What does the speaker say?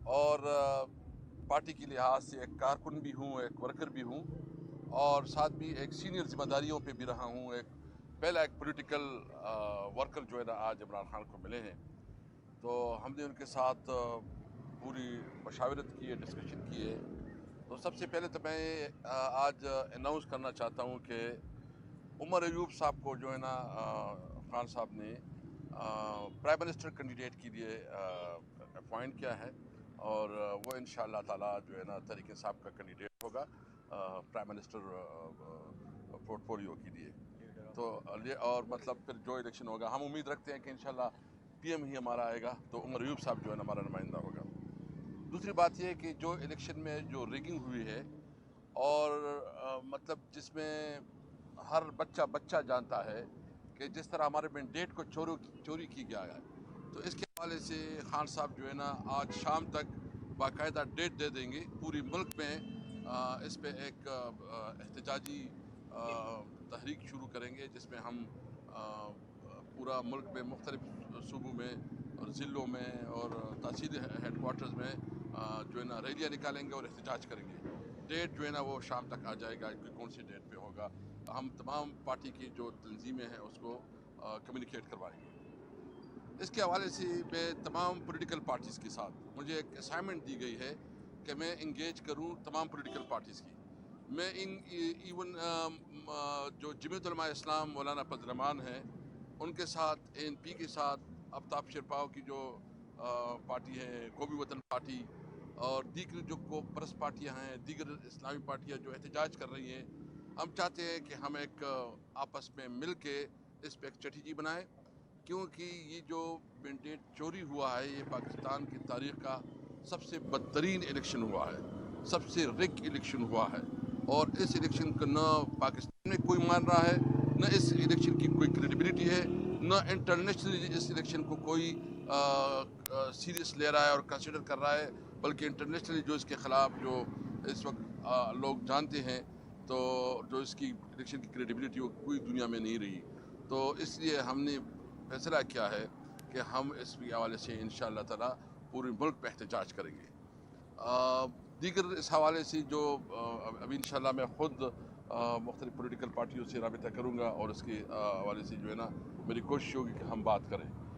اور پارٹی کے لحاظ سے ایک کارکن بھی ہوں، ایک ورکر بھی ہوں، اور ساتھ بھی ایک سینئر ذمہ داریوں پہ بھی رہا ہوں۔ پہلا ایک پولیٹیکل ورکر جو ہے نا آج عمران خان کو ملے ہیں، تو ہم نے ان کے ساتھ پوری مشاورت کی ہے، ڈسکشن کی ہے۔ تو سب سے پہلے تو میں آج اناؤنس کرنا چاہتا ہوں کہ عمر ایوب صاحب کو جو ہے نا خان صاحب نے پرائم منسٹر کینڈیڈیٹ کے لیے اپوائنٹ کیا ہے، اور وہ انشاءاللہ تعالیٰ جو ہے نا ترین صاحب کا کینڈیڈیٹ ہوگا پرائم منسٹر پورٹ فولیو کے لیے۔ تو اور مطلب پھر جو الیکشن ہوگا ہم امید رکھتے ہیں کہ انشاءاللہ پی ایم ہی ہمارا آئے گا، تو عمر ایوب صاحب جو ہے نا ہمارا نمائندہ ہوگا۔ دوسری بات یہ ہے کہ جو الیکشن میں جو ریگنگ ہوئی ہے، اور مطلب جس میں ہر بچہ جانتا ہے کہ جس طرح ہمارے مینڈیٹ کو چوری کی گیا ہے، تو اس کے حوالے سے خان صاحب جو ہے نا آج شام تک باقاعدہ ڈیٹ دے دیں گے۔ پوری ملک میں اس پہ ایک احتجاجی تحریک شروع کریں گے، جس میں ہم پورا ملک میں مختلف صوبوں میں اور ضلعوں میں اور تحصیلی ہیڈ کوارٹرز میں جو ہے نا ریلیاں نکالیں گے اور احتجاج کریں گے۔ ڈیٹ جو ہے نا وہ شام تک آ جائے گا کہ کون سی ڈیٹ پہ ہوگا، ہم تمام پارٹی کی جو تنظیمیں ہیں اس کو کمیونیکیٹ کروائیں گے۔ اس کے حوالے سے میں تمام پولیٹیکل پارٹیز کے ساتھ مجھے ایک اسائنمنٹ دی گئی ہے کہ میں انگیج کروں تمام پولیٹیکل پارٹیز کی۔ میں ایون جو جمعیت علماء اسلام مولانا فضل الرحمان ہیں ان کے ساتھ، ANP کے ساتھ، آفتاب شرپاؤ کی جو پارٹی ہے، قومی وطن پارٹی، اور دیگر جو کو پرس پارٹیاں ہیں، دیگر اسلامی پارٹیاں جو احتجاج کر رہی ہیں، ہم چاہتے ہیں کہ ہم ایک آپس میں مل کے اس پہ ایک اسٹریٹجی بنائیں، کیونکہ یہ جو مینڈیٹ چوری ہوا ہے یہ پاکستان کی تاریخ کا سب سے بدترین الیکشن ہوا ہے، سب سے رگ الیکشن ہوا ہے، اور اس الیکشن کو نہ پاکستان میں کوئی مان رہا ہے، نہ اس الیکشن کی کوئی کریڈیبلٹی ہے، نہ انٹرنیشنلی اس الیکشن کو کوئی سیریس لے رہا ہے اور کنسیڈر کر رہا ہے، بلکہ انٹرنیشنلی جو اس کے خلاف جو اس وقت لوگ جانتے ہیں، تو جو اس کی الیکشن کی کریڈیبلٹی وہ کوئی دنیا میں نہیں رہی۔ تو اس لیے ہم نے فیصلہ کیا ہے کہ ہم اس کے حوالے سے انشاءاللہ تعالیٰ پورے ملک پہ احتجاج کریں گے۔ دیگر اس حوالے سے جو ابھی انشاءاللہ میں خود مختلف پولیٹیکل پارٹیوں سے رابطہ کروں گا، اور اس کے حوالے سے جو ہے نا میری کوشش ہوگی کہ ہم بات کریں۔